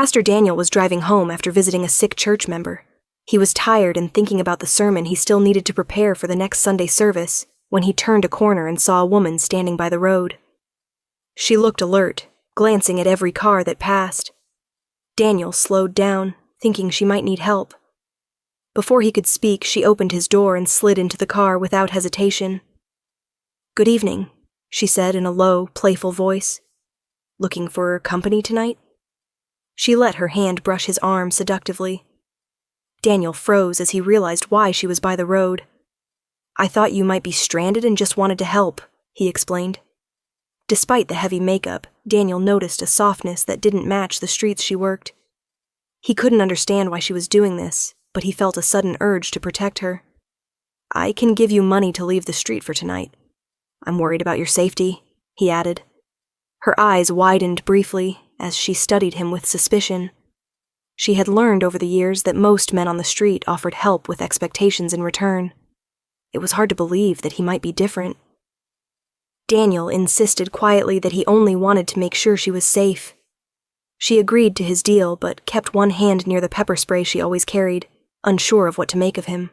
Pastor Daniel was driving home after visiting a sick church member. He was tired and thinking about the sermon he still needed to prepare for the next Sunday service when he turned a corner and saw a woman standing by the road. She looked alert, glancing at every car that passed. Daniel slowed down, thinking she might need help. Before he could speak, she opened his door and slid into the car without hesitation. "Good evening," she said in a low, playful voice. "Looking for company tonight?" She let her hand brush his arm seductively. Daniel froze as he realized why she was by the road. "I thought you might be stranded and just wanted to help," he explained. Despite the heavy makeup, Daniel noticed a softness that didn't match the streets she worked. He couldn't understand why she was doing this, but he felt a sudden urge to protect her. "I can give you money to leave the street for tonight. I'm worried about your safety," he added. Her eyes widened briefly as she studied him with suspicion. She had learned over the years that most men on the street offered help with expectations in return. It was hard to believe that he might be different. Daniel insisted quietly that he only wanted to make sure she was safe. She agreed to his deal, but kept one hand near the pepper spray she always carried, unsure of what to make of him.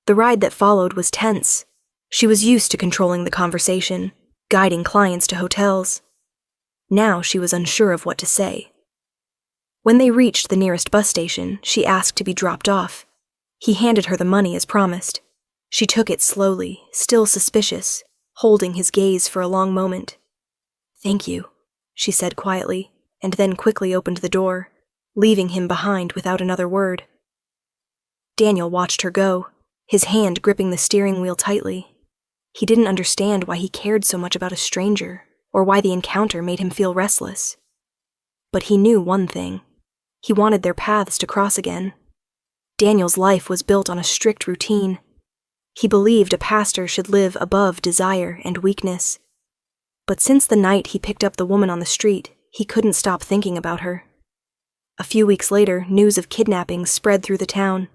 The ride that followed was tense. She was used to controlling the conversation, guiding clients to hotels. Now she was unsure of what to say. When they reached the nearest bus station, she asked to be dropped off. He handed her the money as promised. She took it slowly, still suspicious, holding his gaze for a long moment. "Thank you," she said quietly, and then quickly opened the door, leaving him behind without another word. Daniel watched her go, his hand gripping the steering wheel tightly. He didn't understand why he cared so much about a stranger, or why the encounter made him feel restless. But he knew one thing. He wanted their paths to cross again. Daniel's life was built on a strict routine. He believed a pastor should live above desire and weakness. But since the night he picked up the woman on the street, he couldn't stop thinking about her. A few weeks later, news of kidnappings spread through the town.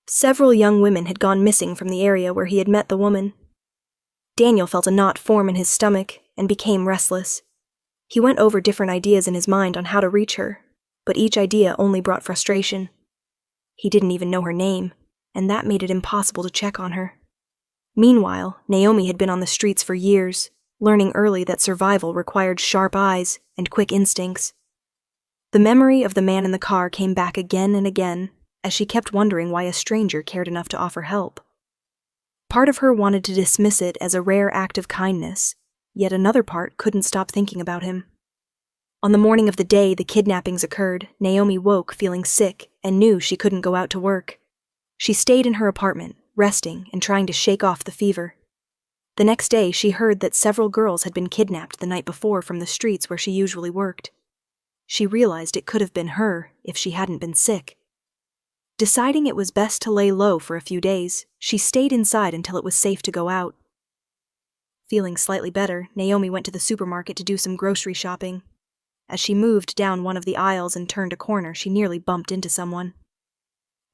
Several young women had gone missing from the area where he had met the woman. Daniel felt a knot form in his stomach and became restless. He went over different ideas in his mind on how to reach her, but each idea only brought frustration. He didn't even know her name, and that made it impossible to check on her. Meanwhile, Naomi had been on the streets for years, learning early that survival required sharp eyes and quick instincts. The memory of the man in the car came back again and again, as she kept wondering why a stranger cared enough to offer help. Part of her wanted to dismiss it as a rare act of kindness, yet another part couldn't stop thinking about him. On the morning of the day the kidnappings occurred, Naomi woke feeling sick and knew she couldn't go out to work. She stayed in her apartment, resting and trying to shake off the fever. The next day she heard that several girls had been kidnapped the night before from the streets where she usually worked. She realized it could have been her if she hadn't been sick. Deciding it was best to lay low for a few days, she stayed inside until it was safe to go out. Feeling slightly better, Naomi went to the supermarket to do some grocery shopping. As she moved down one of the aisles and turned a corner, she nearly bumped into someone.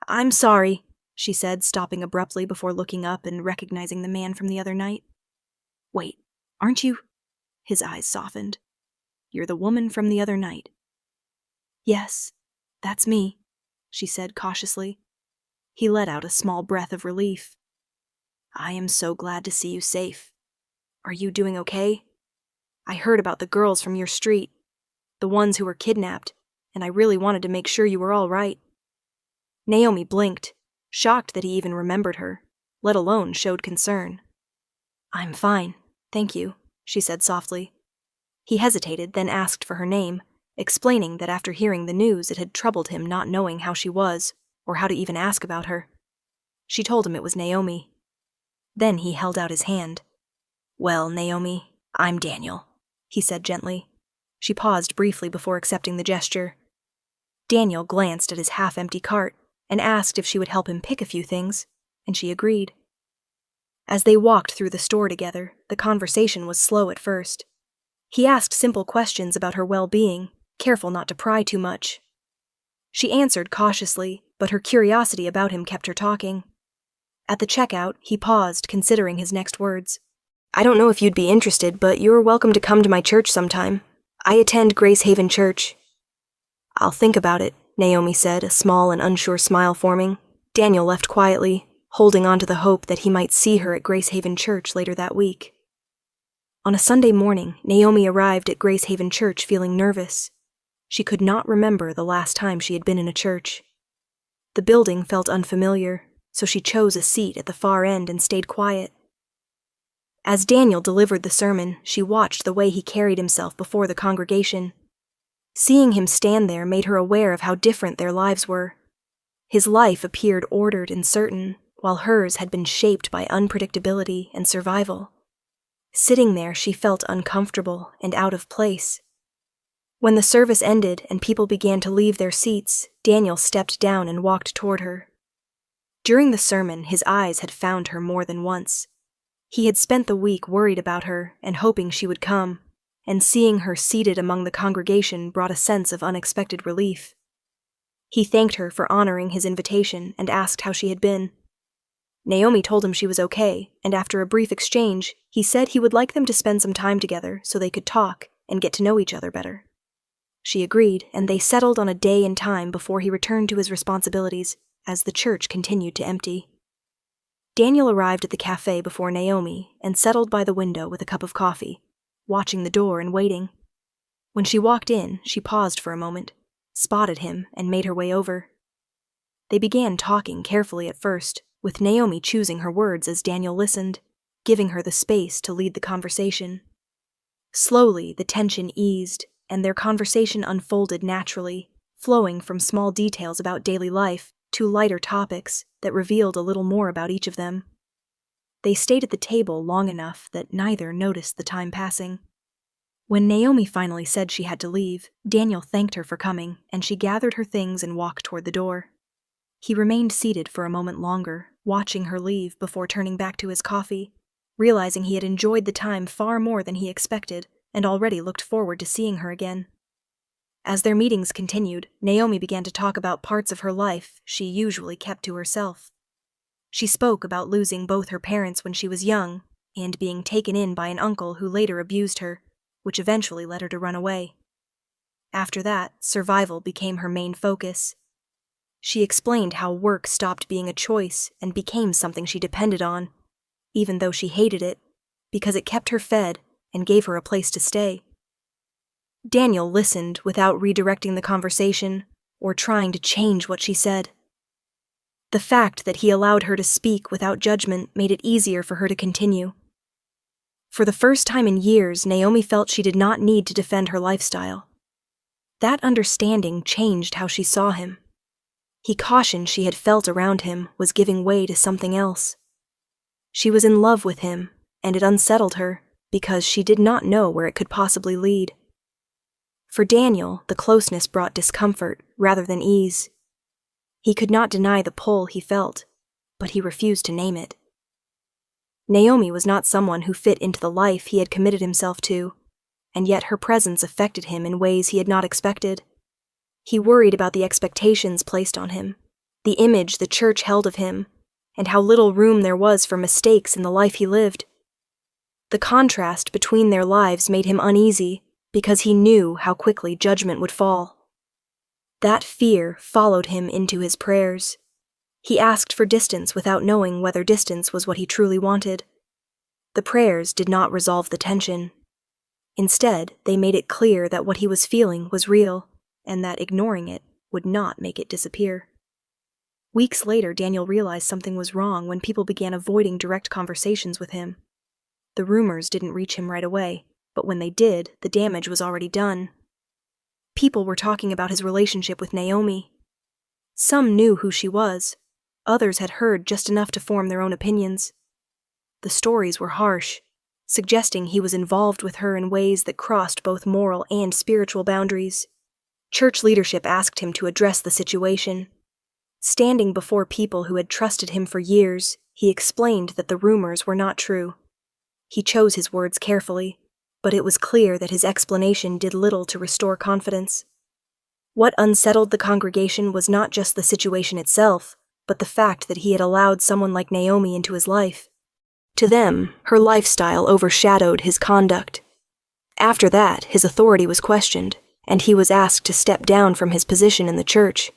"I'm sorry," she said, stopping abruptly before looking up and recognizing the man from the other night. "Wait, aren't you?" His eyes softened. "You're the woman from the other night." "Yes, that's me," she said cautiously. He let out a small breath of relief. "I am so glad to see you safe. Are you doing okay? I heard about the girls from your street, the ones who were kidnapped, and I really wanted to make sure you were all right." Naomi blinked, shocked that he even remembered her, let alone showed concern. "I'm fine, thank you," she said softly. He hesitated, then asked for her name, explaining that after hearing the news it had troubled him not knowing how she was, or how to even ask about her. She told him it was Naomi. Then he held out his hand. "Well, Naomi, I'm Daniel," he said gently. She paused briefly before accepting the gesture. Daniel glanced at his half-empty cart and asked if she would help him pick a few things, and she agreed. As they walked through the store together, the conversation was slow at first. He asked simple questions about her well-being, careful not to pry too much. She answered cautiously, but her curiosity about him kept her talking. At the checkout, he paused, considering his next words. "I don't know if you'd be interested, but you're welcome to come to my church sometime. I attend Grace Haven Church." "I'll think about it," Naomi said, a small and unsure smile forming. Daniel left quietly, holding on to the hope that he might see her at Grace Haven Church later that week. On a Sunday morning, Naomi arrived at Grace Haven Church feeling nervous. She could not remember the last time she had been in a church. The building felt unfamiliar, so she chose a seat at the far end and stayed quiet. As Daniel delivered the sermon, she watched the way he carried himself before the congregation. Seeing him stand there made her aware of how different their lives were. His life appeared ordered and certain, while hers had been shaped by unpredictability and survival. Sitting there, she felt uncomfortable and out of place. When the service ended and people began to leave their seats, Daniel stepped down and walked toward her. During the sermon, his eyes had found her more than once. He had spent the week worried about her and hoping she would come, and seeing her seated among the congregation brought a sense of unexpected relief. He thanked her for honoring his invitation and asked how she had been. Naomi told him she was okay, and after a brief exchange, he said he would like them to spend some time together so they could talk and get to know each other better. She agreed, and they settled on a day and time before he returned to his responsibilities as the church continued to empty. Daniel arrived at the cafe before Naomi and settled by the window with a cup of coffee, watching the door and waiting. When she walked in, she paused for a moment, spotted him, and made her way over. They began talking carefully at first, with Naomi choosing her words as Daniel listened, giving her the space to lead the conversation. Slowly, the tension eased, and their conversation unfolded naturally, flowing from small details about daily life to lighter topics that revealed a little more about each of them. They stayed at the table long enough that neither noticed the time passing. When Naomi finally said she had to leave, Daniel thanked her for coming, and she gathered her things and walked toward the door. He remained seated for a moment longer, watching her leave before turning back to his coffee, realizing he had enjoyed the time far more than he expected and already looked forward to seeing her again. As their meetings continued, Naomi began to talk about parts of her life she usually kept to herself. She spoke about losing both her parents when she was young and being taken in by an uncle who later abused her, which eventually led her to run away. After that, survival became her main focus. She explained how work stopped being a choice and became something she depended on, even though she hated it, because it kept her fed and gave her a place to stay. Daniel listened without redirecting the conversation or trying to change what she said. The fact that he allowed her to speak without judgment made it easier for her to continue. For the first time in years, Naomi felt she did not need to defend her lifestyle. That understanding changed how she saw him. He cautioned she had felt around him was giving way to something else. She was in love with him, and it unsettled her because she did not know where it could possibly lead. For Daniel, the closeness brought discomfort rather than ease. He could not deny the pull he felt, but he refused to name it. Naomi was not someone who fit into the life he had committed himself to, and yet her presence affected him in ways he had not expected. He worried about the expectations placed on him, the image the church held of him, and how little room there was for mistakes in the life he lived. The contrast between their lives made him uneasy because he knew how quickly judgment would fall. That fear followed him into his prayers. He asked for distance without knowing whether distance was what he truly wanted. The prayers did not resolve the tension. Instead, they made it clear that what he was feeling was real, and that ignoring it would not make it disappear. Weeks later, Daniel realized something was wrong when people began avoiding direct conversations with him. The rumors didn't reach him right away, but when they did, the damage was already done. People were talking about his relationship with Naomi. Some knew who she was. Others had heard just enough to form their own opinions. The stories were harsh, suggesting he was involved with her in ways that crossed both moral and spiritual boundaries. Church leadership asked him to address the situation. Standing before people who had trusted him for years, he explained that the rumors were not true. He chose his words carefully, but it was clear that his explanation did little to restore confidence. What unsettled the congregation was not just the situation itself, but the fact that he had allowed someone like Naomi into his life. To them, her lifestyle overshadowed his conduct. After that, his authority was questioned, and he was asked to step down from his position in the church.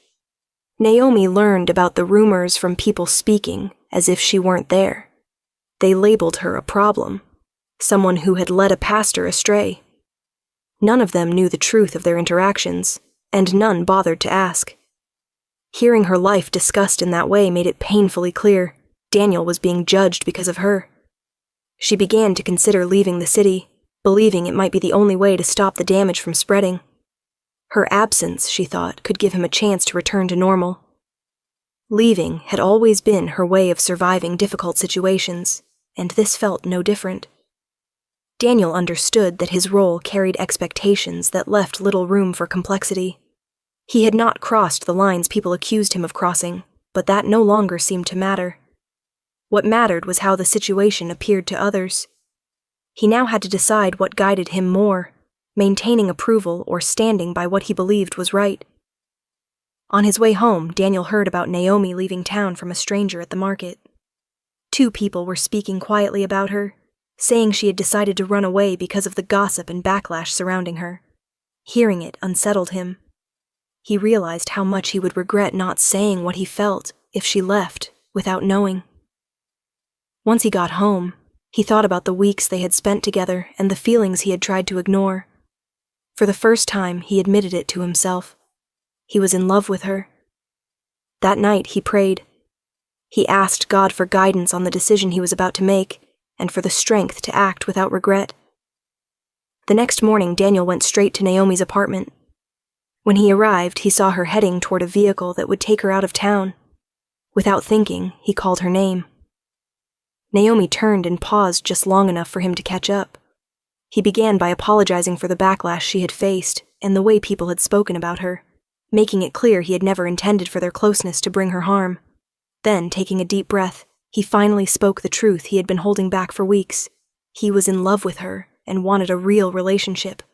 Naomi learned about the rumors from people speaking as if she weren't there. They labeled her a problem, someone who had led a pastor astray. None of them knew the truth of their interactions, and none bothered to ask. Hearing her life discussed in that way made it painfully clear Daniel was being judged because of her. She began to consider leaving the city, believing it might be the only way to stop the damage from spreading. Her absence, she thought, could give him a chance to return to normal. Leaving had always been her way of surviving difficult situations, and this felt no different. Daniel understood that his role carried expectations that left little room for complexity. He had not crossed the lines people accused him of crossing, but that no longer seemed to matter. What mattered was how the situation appeared to others. He now had to decide what guided him more, maintaining approval or standing by what he believed was right. On his way home, Daniel heard about Naomi leaving town from a stranger at the market. 2 people were speaking quietly about her, saying she had decided to run away because of the gossip and backlash surrounding her. Hearing it unsettled him. He realized how much he would regret not saying what he felt if she left without knowing. Once he got home, he thought about the weeks they had spent together and the feelings he had tried to ignore. For the first time, he admitted it to himself. He was in love with her. That night, he prayed. He asked God for guidance on the decision he was about to make, and for the strength to act without regret. The next morning, Daniel went straight to Naomi's apartment. When he arrived, he saw her heading toward a vehicle that would take her out of town. Without thinking, he called her name. Naomi turned and paused just long enough for him to catch up. He began by apologizing for the backlash she had faced and the way people had spoken about her, making it clear he had never intended for their closeness to bring her harm. Then, taking a deep breath, he finally spoke the truth he had been holding back for weeks. He was in love with her and wanted a real relationship.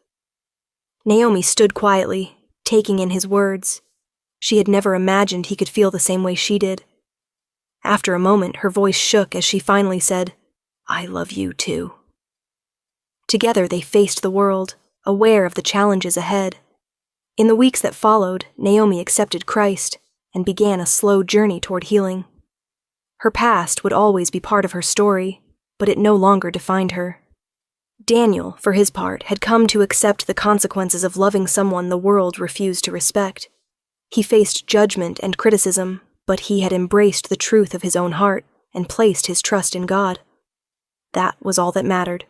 Naomi stood quietly, taking in his words. She had never imagined he could feel the same way she did. After a moment, her voice shook as she finally said, "I love you too." Together they faced the world, aware of the challenges ahead. In the weeks that followed, Naomi accepted Christ and began a slow journey toward healing. Her past would always be part of her story, but it no longer defined her. Daniel, for his part, had come to accept the consequences of loving someone the world refused to respect. He faced judgment and criticism, but he had embraced the truth of his own heart and placed his trust in God. That was all that mattered.